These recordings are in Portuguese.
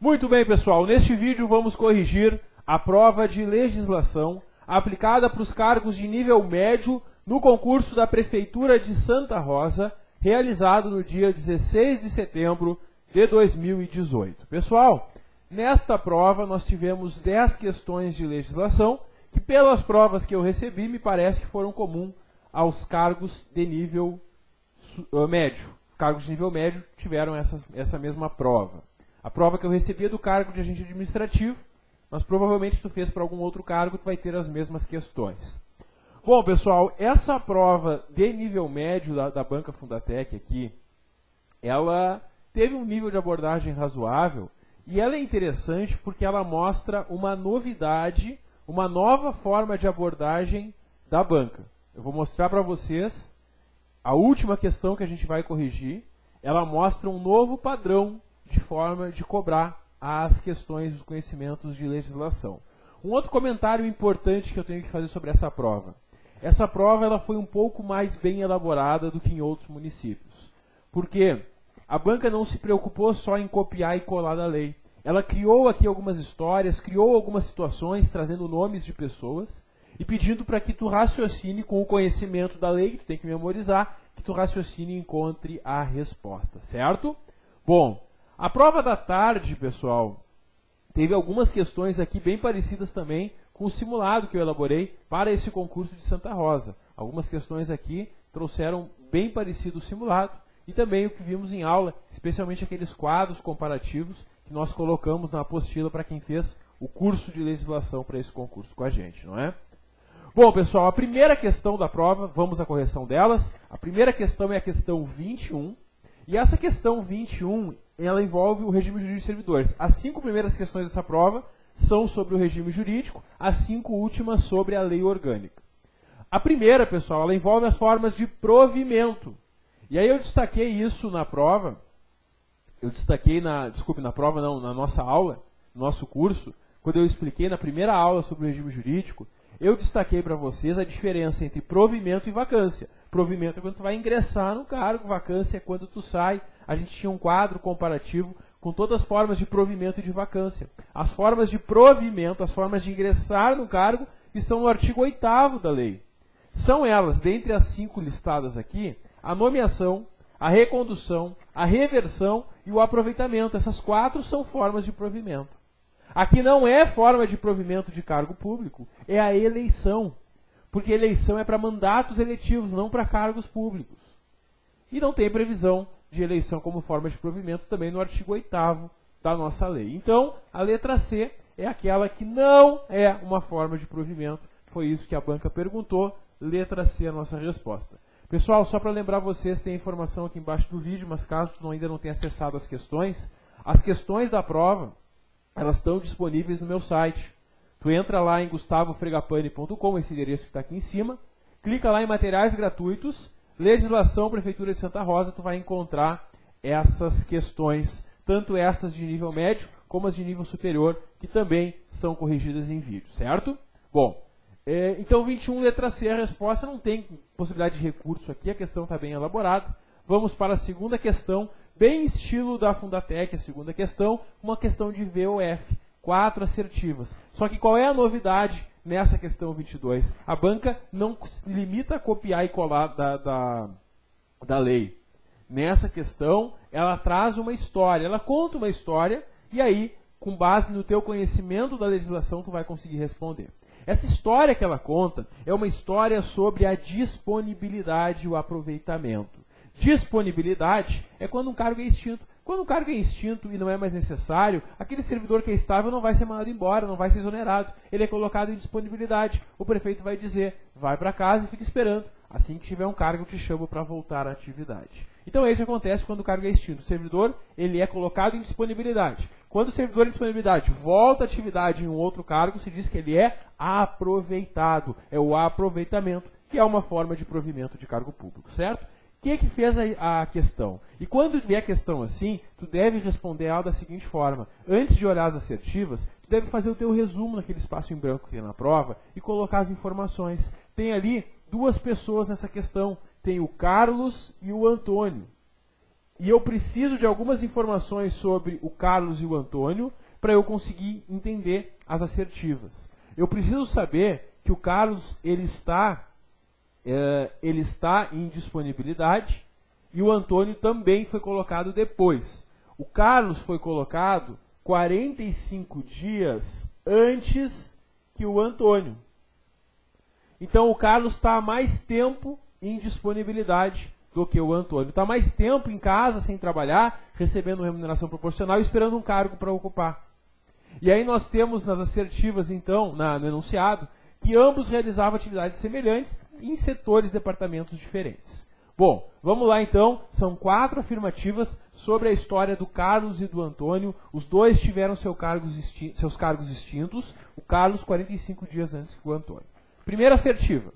Muito bem, pessoal. Neste vídeo vamos corrigir a prova de legislação aplicada para os cargos de nível médio no concurso da Prefeitura de Santa Rosa, realizado no dia 16 de setembro de 2018. Pessoal, nesta prova nós tivemos 10 questões de legislação que, pelas provas que eu recebi, me parece que foram comuns aos cargos de nível médio. Cargos de nível médio tiveram essa mesma prova. A prova que eu recebi é do cargo de agente administrativo, mas provavelmente se tu fez para algum outro cargo, tu vai ter as mesmas questões. Bom, pessoal, essa prova de nível médio da Banca Fundatec aqui, ela teve um nível de abordagem razoável e ela é interessante porque ela mostra uma novidade, uma nova forma de abordagem da banca. Eu vou mostrar para vocês a última questão que a gente vai corrigir. Ela mostra um novo padrão de forma de cobrar as questões dos conhecimentos de legislação. Um outro comentário importante que eu tenho que fazer sobre essa prova. Essa prova ela foi um pouco mais bem elaborada do que em outros municípios. Porque a banca não se preocupou só em copiar e colar da lei. Ela criou aqui algumas histórias, criou algumas situações, trazendo nomes de pessoas e pedindo para que tu raciocine com o conhecimento da lei, que tu tem que memorizar, que tu raciocine e encontre a resposta, certo? Bom, a prova da tarde, pessoal, teve algumas questões aqui bem parecidas também com o simulado que eu elaborei para esse concurso de Santa Rosa. Algumas questões aqui trouxeram bem parecido o simulado e também o que vimos em aula, especialmente aqueles quadros comparativos que nós colocamos na apostila para quem fez o curso de legislação para esse concurso com a gente, não é? Bom, pessoal, a primeira questão da prova, vamos à correção delas. A primeira questão é a questão 21. E essa questão 21, ela envolve o regime jurídico de servidores. As 5 primeiras questões dessa prova são sobre o regime jurídico, as 5 últimas sobre a lei orgânica. A primeira, pessoal, ela envolve as formas de provimento. E aí eu destaquei isso na prova, na nossa aula, no nosso curso, quando eu expliquei na primeira aula sobre o regime jurídico, eu destaquei para vocês a diferença entre provimento e vacância. Provimento é quando tu vai ingressar no cargo, vacância é quando tu sai. A gente tinha um quadro comparativo com todas as formas de provimento e de vacância. As formas de provimento, as formas de ingressar no cargo, estão no artigo 8º da lei. São elas, dentre as 5 listadas aqui, a nomeação, a recondução, a reversão e o aproveitamento. Essas 4 são formas de provimento. Aqui não é forma de provimento de cargo público, é a eleição. Porque eleição é para mandatos eletivos, não para cargos públicos. E não tem previsão de eleição como forma de provimento também no artigo 8º da nossa lei. Então, a letra C é aquela que não é uma forma de provimento. Foi isso que a banca perguntou. Letra C é a nossa resposta. Pessoal, só para lembrar vocês, tem informação aqui embaixo do vídeo, mas caso tu ainda não tenha acessado as questões da prova, elas estão disponíveis no meu site. Tu entra lá em gustavofregapane.com, esse endereço que está aqui em cima, clica lá em materiais gratuitos, legislação Prefeitura de Santa Rosa, tu vai encontrar essas questões, tanto essas de nível médio, como as de nível superior, que também são corrigidas em vídeo, certo? Bom, então 21, letra C, a resposta não tem possibilidade de recurso aqui, a questão está bem elaborada. Vamos para a segunda questão, bem estilo da Fundatec, a segunda questão, uma questão de VOF. 4 assertivas. Só que qual é a novidade nessa questão 22? A banca não se limita a copiar e colar da lei. Nessa questão, ela traz uma história, ela conta uma história e aí, com base no teu conhecimento da legislação, tu vai conseguir responder. Essa história que ela conta é uma história sobre a disponibilidade e o aproveitamento. Disponibilidade é quando um cargo é extinto. Quando o cargo é extinto e não é mais necessário, aquele servidor que é estável não vai ser mandado embora, não vai ser exonerado. Ele é colocado em disponibilidade. O prefeito vai dizer, vai para casa e fica esperando. Assim que tiver um cargo, eu te chamo para voltar à atividade. Então, isso acontece quando o cargo é extinto. O servidor ele é colocado em disponibilidade. Quando o servidor em disponibilidade volta à atividade em um outro cargo, se diz que ele é aproveitado. É o aproveitamento, que é uma forma de provimento de cargo público, certo? O que fez a questão? E quando vier a questão assim, tu deve responder ela da seguinte forma. Antes de olhar as assertivas, tu deve fazer o teu resumo naquele espaço em branco que tem na prova e colocar as informações. Tem ali 2 pessoas nessa questão. Tem o Carlos e o Antônio. e eu preciso de algumas informações sobre o Carlos e o Antônio para eu conseguir entender as assertivas. Eu preciso saber que o Carlos ele está em disponibilidade e o Antônio também foi colocado depois. O Carlos foi colocado 45 dias antes que o Antônio. Então o Carlos está há mais tempo em disponibilidade do que o Antônio. Está mais tempo em casa, sem trabalhar, recebendo remuneração proporcional e esperando um cargo para ocupar. E aí nós temos nas assertivas, então, no enunciado, que ambos realizavam atividades semelhantes em setores e departamentos diferentes. Bom, vamos lá então, são 4 afirmativas sobre a história do Carlos e do Antônio. Os dois tiveram seus cargos extintos, o Carlos 45 dias antes que o Antônio. Primeira assertiva,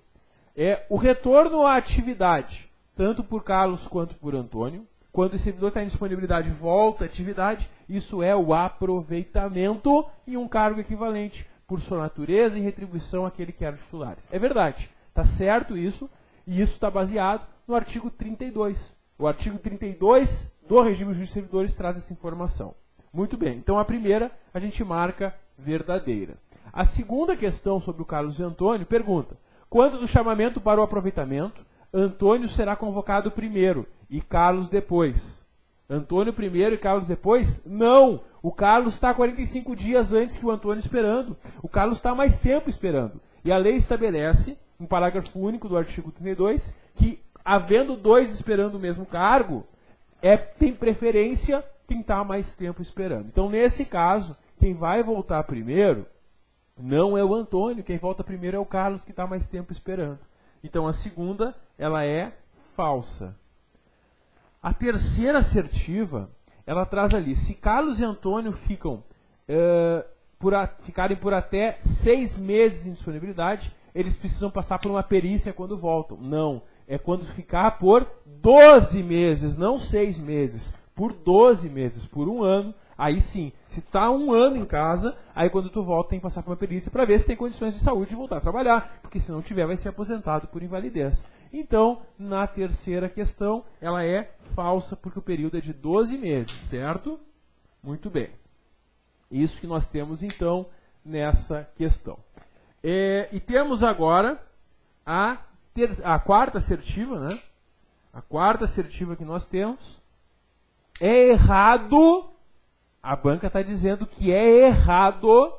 é o retorno à atividade, tanto por Carlos quanto por Antônio. Quando o servidor está em disponibilidade, volta à atividade, isso é o aproveitamento em um cargo equivalente, por sua natureza e retribuição àquele que era titulares. É verdade, está certo isso, e isso está baseado no artigo 32. O artigo 32 do regime jurídico de servidores traz essa informação. Muito bem, então a primeira a gente marca verdadeira. A segunda questão sobre o Carlos e Antônio pergunta: quando do chamamento para o aproveitamento, Antônio será convocado primeiro e Carlos depois? Antônio primeiro e Carlos depois? Não! O Carlos está 45 dias antes que o Antônio esperando. O Carlos está mais tempo esperando. E a lei estabelece, em parágrafo único do artigo 32, que, havendo dois esperando o mesmo cargo, tem preferência quem está mais tempo esperando. Então, nesse caso, quem vai voltar primeiro não é o Antônio, quem volta primeiro é o Carlos, que está mais tempo esperando. Então, a segunda, ela é falsa. A terceira assertiva, ela traz ali, se Carlos e Antônio ficarem por até 6 meses em disponibilidade, eles precisam passar por uma perícia quando voltam. Não, é quando ficar por 12 meses, não 6 meses, por 12 meses, por 1 ano. Aí sim, se está 1 ano em casa, aí quando tu volta tem que passar por uma perícia para ver se tem condições de saúde de voltar a trabalhar, porque se não tiver vai ser aposentado por invalidez. Então, na terceira questão, ela é falsa porque o período é de 12 meses, certo? Muito bem. Isso que nós temos então nessa questão. E temos agora a quarta assertiva, né? A quarta assertiva que nós temos. É errado, a banca está dizendo que é errado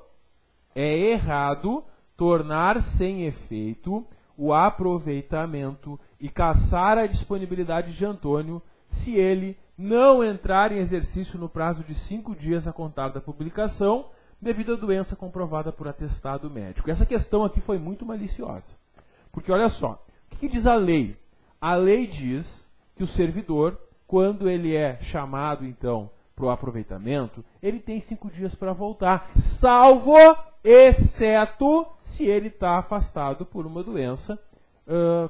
tornar sem efeito o aproveitamento e cassar a disponibilidade de Antônio se ele não entrar em exercício no prazo de 5 dias a contar da publicação, devido à doença comprovada por atestado médico. Essa questão aqui foi muito maliciosa. Porque olha só, o que diz a lei? A lei diz que o servidor, quando ele é chamado, então, para o aproveitamento, ele tem 5 dias para voltar, salvo, exceto, se ele está afastado por uma doença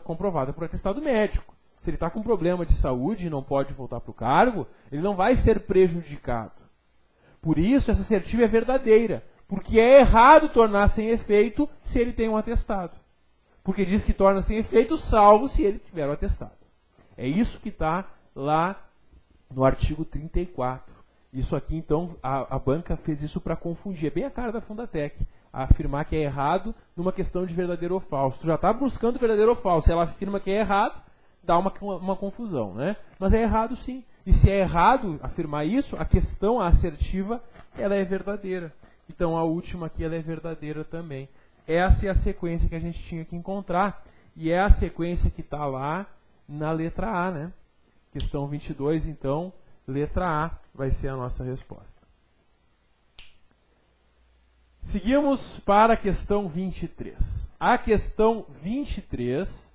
comprovada por atestado médico. Se ele está com problema de saúde e não pode voltar para o cargo, ele não vai ser prejudicado. Por isso, essa assertiva é verdadeira, porque é errado tornar sem efeito se ele tem um atestado. Porque diz que torna sem efeito, salvo se ele tiver o atestado. É isso que está lá no artigo 34. Isso aqui, então, a banca fez isso para confundir. É bem a cara da Fundatec, afirmar que é errado numa questão de verdadeiro ou falso. Tu já está buscando verdadeiro ou falso, ela afirma que é errado, dá uma confusão, né? Mas é errado sim. E se é errado afirmar isso, a questão assertiva, ela é verdadeira. Então a última aqui, ela é verdadeira também. Essa é a sequência que a gente tinha que encontrar. E é a sequência que está lá na letra A, né? Questão 22, então, letra A vai ser a nossa resposta. Seguimos para a questão 23. A questão 23...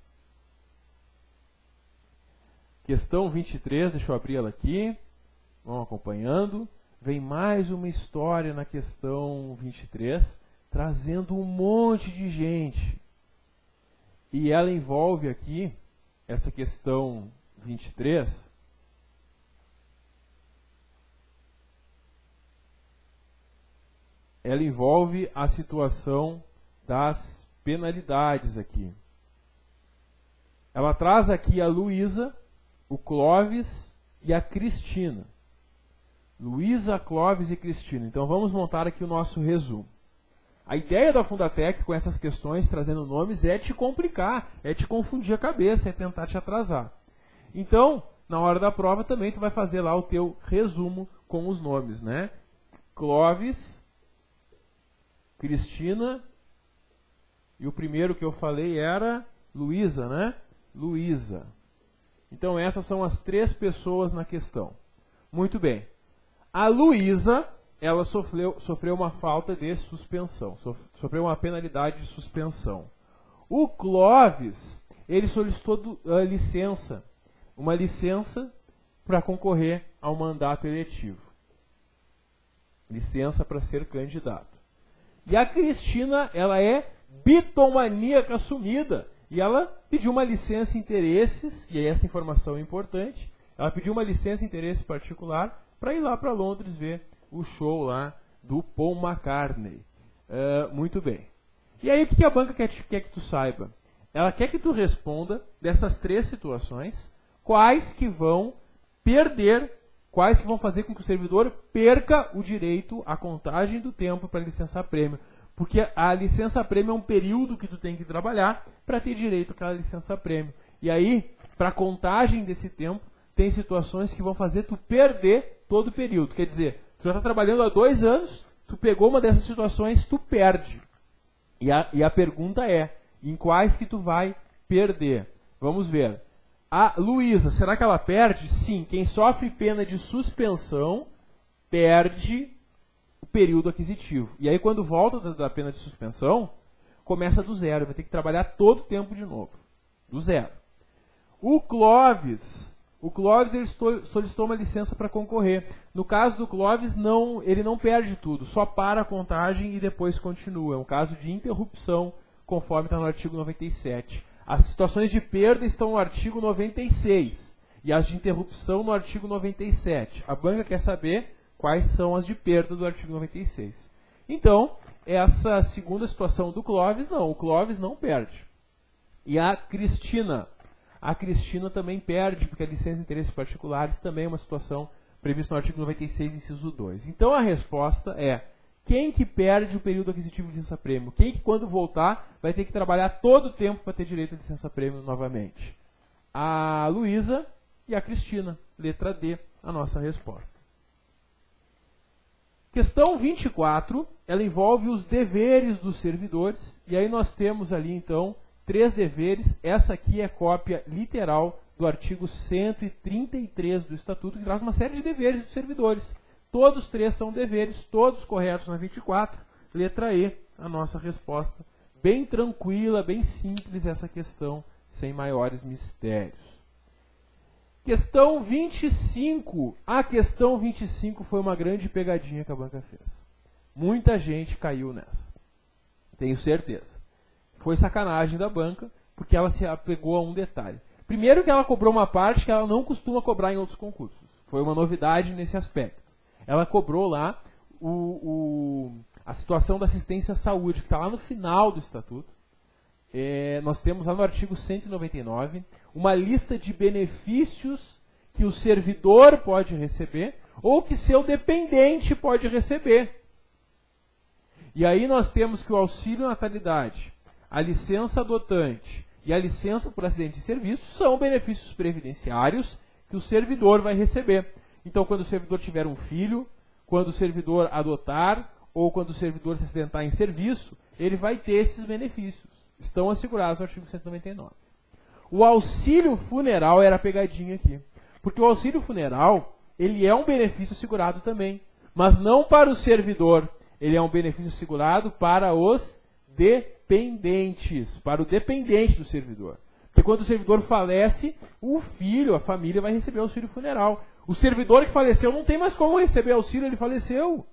Questão 23, deixa eu abrir ela aqui, vão acompanhando. Vem mais uma história na questão 23, trazendo um monte de gente. E ela envolve aqui, essa questão 23, ela envolve a situação das penalidades aqui. Ela traz aqui a Luísa, o Clóvis e a Cristina. Luísa, Clóvis e Cristina. Então vamos montar aqui o nosso resumo. A ideia da Fundatec com essas questões, trazendo nomes, é te complicar, é te confundir a cabeça, é tentar te atrasar. Então, na hora da prova também tu vai fazer lá o teu resumo com os nomes, né? Clóvis, Cristina, e o primeiro que eu falei era Luísa, né? Luísa. Então essas são as 3 pessoas na questão. Muito bem. A Luísa, ela sofreu uma falta de suspensão, sofreu uma penalidade de suspensão. O Clóvis, ele solicitou licença, uma licença para concorrer ao mandato eletivo. Licença para ser candidato. E a Cristina, ela é bitomaníaca assumida, e ela pediu uma licença interesses, e essa informação é importante, ela pediu uma licença interesse particular para ir lá para Londres ver o show lá do Paul McCartney. Muito bem. E aí o que a banca quer que tu saiba? Ela quer que tu responda dessas 3 situações, quais que vão perder, quais que vão fazer com que o servidor perca o direito à contagem do tempo para licença prêmio. Porque a licença prêmio é um período que tu tem que trabalhar para ter direito àquela licença prêmio. E aí, para a contagem desse tempo, tem situações que vão fazer tu perder todo o período. Quer dizer, tu já está trabalhando há 2 anos, tu pegou uma dessas situações, tu perde. E a pergunta é, em quais que tu vai perder? Vamos ver. A Luísa, será que ela perde? Sim, quem sofre pena de suspensão perde o período aquisitivo. E aí quando volta da pena de suspensão, começa do zero, vai ter que trabalhar todo o tempo de novo. Do zero. O Clóvis ele solicitou uma licença para concorrer. No caso do Clóvis, ele não perde tudo, só para a contagem e depois continua. É um caso de interrupção, conforme está no artigo 97. As situações de perda estão no artigo 96 e as de interrupção no artigo 97. A banca quer saber quais são as de perda do artigo 96. Então, essa segunda situação do Clóvis, não. O Clóvis não perde. E a Cristina também perde, porque a licença de interesses particulares também é uma situação prevista no artigo 96, inciso 2. Então a resposta é, quem que perde o período aquisitivo de licença-prêmio? Quem que quando voltar vai ter que trabalhar todo o tempo para ter direito à licença-prêmio novamente? A Luísa e a Cristina. Letra D, a nossa resposta. Questão 24, ela envolve os deveres dos servidores, e aí nós temos ali então 3 deveres. Essa aqui é cópia literal do artigo 133 do Estatuto, que traz uma série de deveres dos servidores. Todos 3 são deveres, todos corretos na 24. Letra E, a nossa resposta. Bem tranquila, bem simples essa questão, sem maiores mistérios. Questão 25. A questão 25 foi uma grande pegadinha que a banca fez. Muita gente caiu nessa. Tenho certeza. Foi sacanagem da banca, porque ela se apegou a um detalhe. Primeiro que ela cobrou uma parte que ela não costuma cobrar em outros concursos. Foi uma novidade nesse aspecto. Ela cobrou lá a situação da assistência à saúde, que está lá no final do Estatuto. Nós temos lá no artigo 199 uma lista de benefícios que o servidor pode receber ou que seu dependente pode receber. E aí nós temos que o auxílio natalidade, a licença adotante e a licença por acidente de serviço são benefícios previdenciários que o servidor vai receber. Então, quando o servidor tiver um filho, quando o servidor adotar ou quando o servidor se acidentar em serviço, ele vai ter esses benefícios. Estão assegurados no artigo 199. O auxílio funeral era a pegadinha aqui. Porque o auxílio funeral, ele é um benefício assegurado também. Mas não para o servidor. Ele é um benefício assegurado para os dependentes. Para o dependente do servidor. Porque quando o servidor falece, o filho, a família vai receber auxílio funeral. O servidor que faleceu não tem mais como receber auxílio, ele faleceu.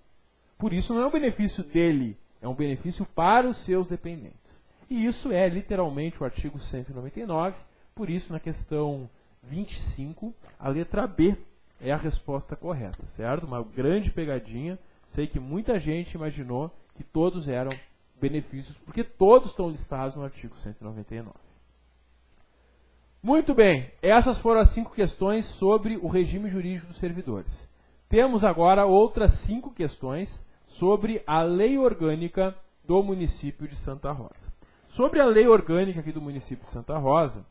Por isso não é um benefício dele. É um benefício para os seus dependentes. E isso é literalmente o artigo 199, por isso na questão 25, a letra B é a resposta correta, certo? Uma grande pegadinha, sei que muita gente imaginou que todos eram benefícios, porque todos estão listados no artigo 199. Muito bem, essas foram as 5 questões sobre o regime jurídico dos servidores. Temos agora outras 5 questões sobre a lei orgânica do município de Santa Rosa. Sobre a lei orgânica aqui do município de Santa Rosa,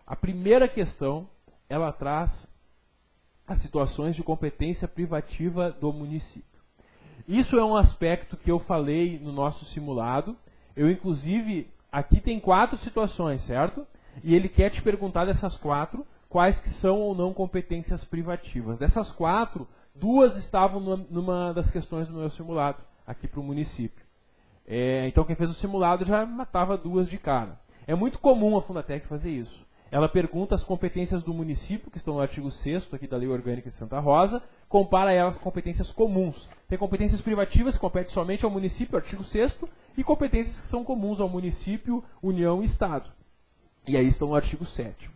a primeira questão, ela traz as situações de competência privativa do município. Isso é um aspecto que eu falei no nosso simulado. Eu, inclusive, aqui tem 4 situações, certo? E ele quer te perguntar dessas 4, quais que são ou não competências privativas. Dessas 4, 2 estavam numa das questões do meu simulado, aqui para o município. Então, quem fez o simulado já matava 2 de cara. É muito comum a Fundatec fazer isso. Ela pergunta as competências do município, que estão no artigo 6º aqui da Lei Orgânica de Santa Rosa, compara elas com competências comuns. Tem competências privativas que competem somente ao município, artigo 6º, e competências que são comuns ao município, União e Estado. E aí estão no artigo 7º.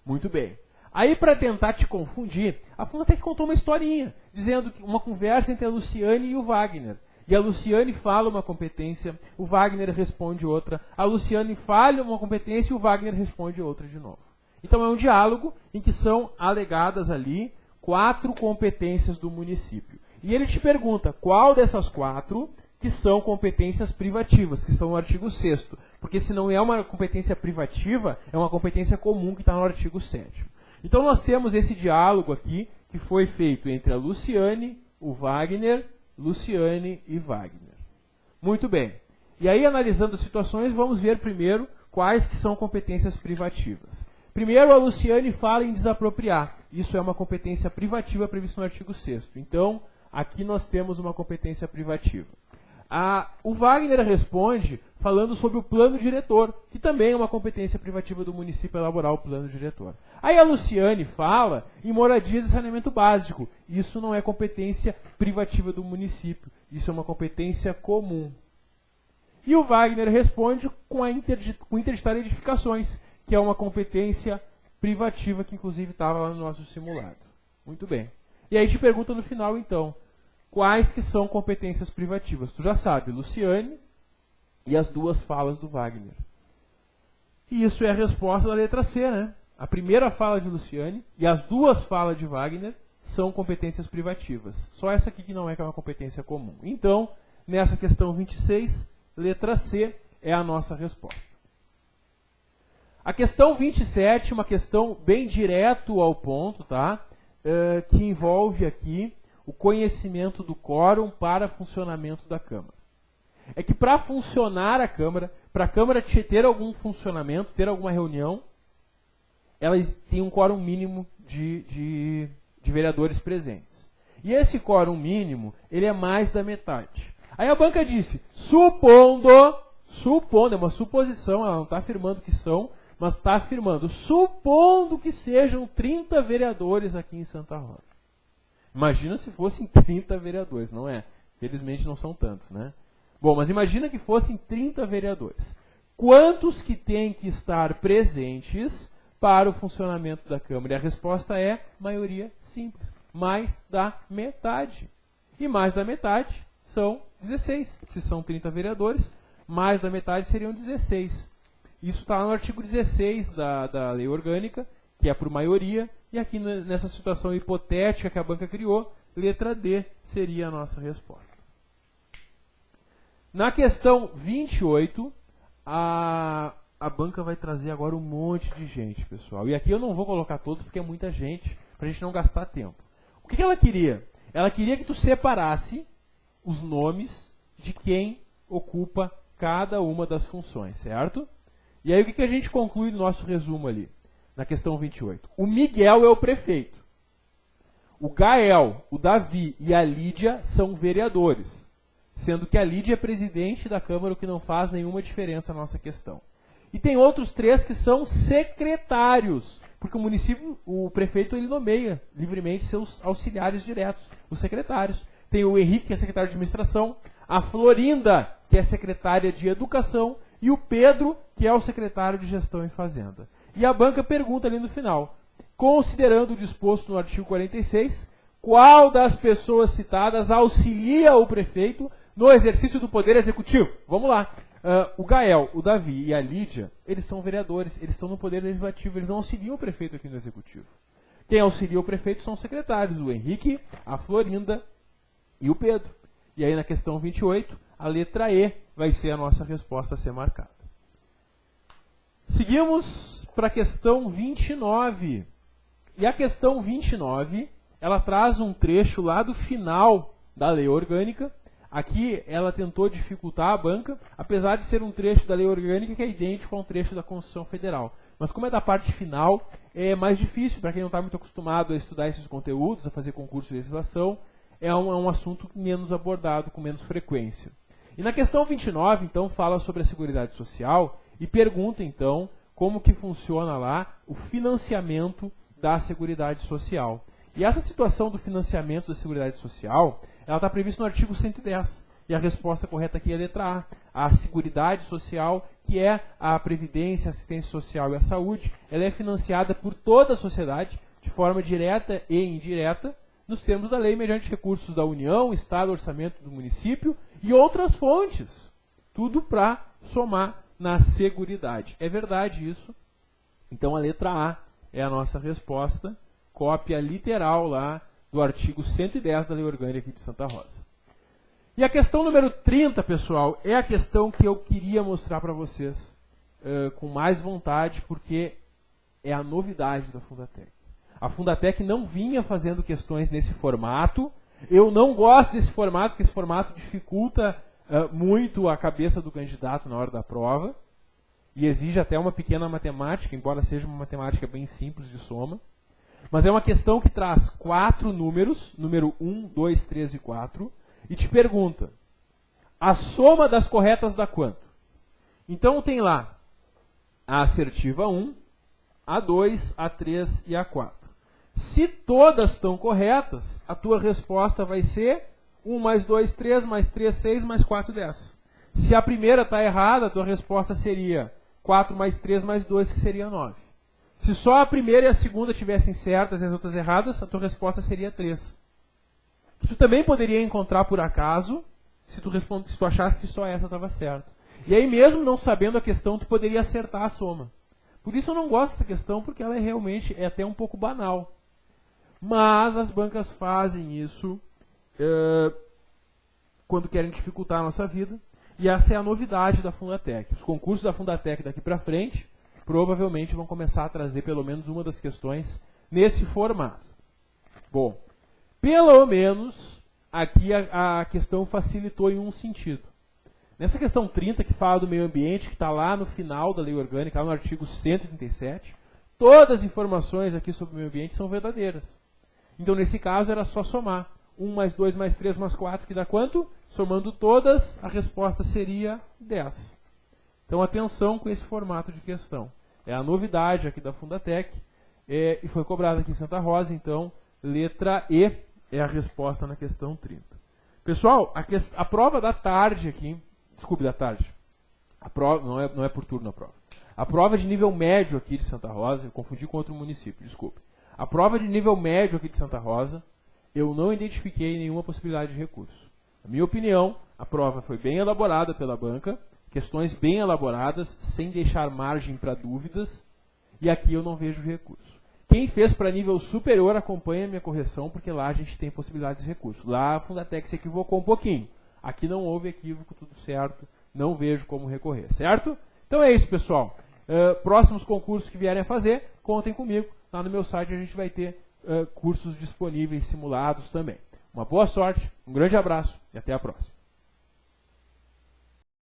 Muito bem. Aí, para tentar te confundir, a Fundatec contou uma historinha, dizendo que uma conversa entre a Luciane e o Wagner. E a Luciane fala uma competência, o Wagner responde outra. A Luciane fala uma competência e o Wagner responde outra de novo. Então é um diálogo em que são alegadas ali 4 competências do município. E ele te pergunta qual dessas 4 que são competências privativas, que estão no artigo 6º. Porque se não é uma competência privativa, é uma competência comum que está no artigo 7º. Então nós temos esse diálogo aqui, que foi feito entre a Luciane, o Wagner, Luciane e Wagner. Muito bem. E aí, analisando as situações, vamos ver primeiro quais que são competências privativas. Primeiro, a Luciane fala em desapropriar. Isso é uma competência privativa prevista no artigo 6º. Então, aqui nós temos uma competência privativa. O Wagner responde falando sobre o plano diretor, que também é uma competência privativa do município elaborar o plano diretor. Aí a Luciane fala em moradias e saneamento básico. Isso não é competência privativa do município, isso é uma competência comum. E o Wagner responde com interditar edificações, que é uma competência privativa que inclusive estava lá no nosso simulado. Muito bem. E aí te pergunta no final, então, quais que são competências privativas? Tu já sabe, Luciane e as 2 falas do Wagner. E isso é a resposta da letra C, né? A primeira fala de Luciane e as 2 falas de Wagner são competências privativas. Só essa aqui que não é, que é uma competência comum. Então, nessa questão 26, letra C é a nossa resposta. A questão 27, uma questão bem direto ao ponto, tá? Que envolve aqui o conhecimento do quórum para funcionamento da Câmara. É que para funcionar a Câmara, para a Câmara ter algum funcionamento, ter alguma reunião, elas têm um quórum mínimo de vereadores presentes. E esse quórum mínimo, ele é mais da metade. Aí a banca disse, supondo, é uma suposição, ela não está afirmando que são, mas está afirmando, supondo que sejam 30 vereadores aqui em Santa Rosa. Imagina se fossem 30 vereadores, não é? Felizmente não são tantos, né? Bom, mas imagina que fossem 30 vereadores. Quantos que têm que estar presentes para o funcionamento da Câmara? E a resposta é maioria simples. Mais da metade. E mais da metade são 16. Se são 30 vereadores, mais da metade seriam 16. Isso está no artigo 16 da Lei Orgânica, que é por maioria, e aqui nessa situação hipotética que a banca criou, letra D seria a nossa resposta. Na questão 28, a banca vai trazer agora um monte de gente, pessoal. E aqui eu não vou colocar todos, porque é muita gente, para a gente não gastar tempo. O que ela queria? Ela queria que tu separasse os nomes de quem ocupa cada uma das funções, certo? E aí o que a gente conclui no nosso resumo ali? Na questão 28. O Miguel é o prefeito. O Gael, o Davi e a Lídia são vereadores. Sendo que a Lídia é presidente da Câmara, o que não faz nenhuma diferença na nossa questão. E tem outros 3 que são secretários. Porque o município, o prefeito, ele nomeia livremente seus auxiliares diretos, os secretários. Tem o Henrique, que é secretário de administração. A Florinda, que é secretária de educação. E o Pedro, que é o secretário de gestão e fazenda. E a banca pergunta ali no final, considerando o disposto no artigo 46, qual das pessoas citadas auxilia o prefeito no exercício do poder executivo? Vamos lá. O Gael, o Davi e a Lídia, eles são vereadores, eles estão no Poder Legislativo, eles não auxiliam o prefeito aqui no Executivo. Quem auxilia o prefeito são os secretários, o Henrique, a Florinda e o Pedro. E aí na questão 28, a letra E vai ser a nossa resposta a ser marcada. Seguimos para a questão 29. E a questão 29, ela traz um trecho lá do final da lei orgânica. Aqui ela tentou dificultar a banca, apesar de ser um trecho da lei orgânica que é idêntico a um trecho da Constituição Federal. Mas como é da parte final, é mais difícil para quem não está muito acostumado a estudar esses conteúdos, a fazer concurso de legislação, é um assunto menos abordado, com menos frequência. E na questão 29, então, fala sobre a Seguridade Social e pergunta, então, como que funciona lá o financiamento da Seguridade Social. E essa situação do financiamento da Seguridade Social, ela está prevista no artigo 110. E a resposta correta aqui é a letra A. A Seguridade Social, que é a Previdência, a Assistência Social e a Saúde, ela é financiada por toda a sociedade, de forma direta e indireta, nos termos da lei, mediante recursos da União, Estado, orçamento do município e outras fontes. Tudo para somar na Seguridade. É verdade isso? Então a letra A é a nossa resposta, cópia literal lá do artigo 110 da Lei Orgânica aqui de Santa Rosa. E a questão número 30, pessoal, é a questão que eu queria mostrar para vocês com mais vontade, porque é a novidade da Fundatec. A Fundatec não vinha fazendo questões nesse formato. Eu não gosto desse formato, porque esse formato dificulta muito a cabeça do candidato na hora da prova e exige até uma pequena matemática, embora seja uma matemática bem simples de soma. Mas é uma questão que traz 4 números, número 1, 2, 3 e 4, e te pergunta, a soma das corretas dá quanto? Então tem lá a assertiva 1, a 2, a 3 e a 4. Se todas estão corretas, a tua resposta vai ser 1 mais 2, 3, mais 3, 6, mais 4, 10. Se a primeira está errada, a tua resposta seria 4 mais 3 mais 2, que seria 9. Se só a primeira e a segunda estivessem certas e as outras erradas, a tua resposta seria 3. Tu também poderia encontrar por acaso, se tu achasse que só essa estava certa. E aí mesmo não sabendo a questão, tu poderia acertar a soma. Por isso eu não gosto dessa questão, porque ela realmente é até um pouco banal. Mas as bancas fazem isso quando querem dificultar a nossa vida. E essa é a novidade da Fundatec. Os concursos da Fundatec daqui para frente provavelmente vão começar a trazer pelo menos uma das questões nesse formato. Bom, pelo menos aqui a questão facilitou em um sentido. Nessa questão 30, que fala do meio ambiente, que está lá no final da lei orgânica, lá no artigo 137, todas as informações aqui sobre o meio ambiente são verdadeiras. Então, nesse caso, era só somar. 1 mais 2 mais 3 mais 4, que dá quanto? Somando todas, a resposta seria 10. Então, atenção com esse formato de questão. É a novidade aqui da Fundatec e foi cobrada aqui em Santa Rosa, então, letra E é a resposta na questão 30. Pessoal, a prova da tarde aqui, desculpe, da tarde, a prova, não é por turno a prova. A prova de nível médio aqui de Santa Rosa, eu confundi com outro município, desculpe. A prova de nível médio aqui de Santa Rosa, eu não identifiquei nenhuma possibilidade de recurso. Na minha opinião, a prova foi bem elaborada pela banca, questões bem elaboradas, sem deixar margem para dúvidas, e aqui eu não vejo recurso. Quem fez para nível superior acompanha a minha correção, porque lá a gente tem possibilidades de recurso. Lá a Fundatec se equivocou um pouquinho. Aqui não houve equívoco, tudo certo, não vejo como recorrer, certo? Então é isso, pessoal. Próximos concursos que vierem a fazer, contem comigo. Lá no meu site a gente vai ter cursos disponíveis simulados também. Uma boa sorte, um grande abraço e até a próxima.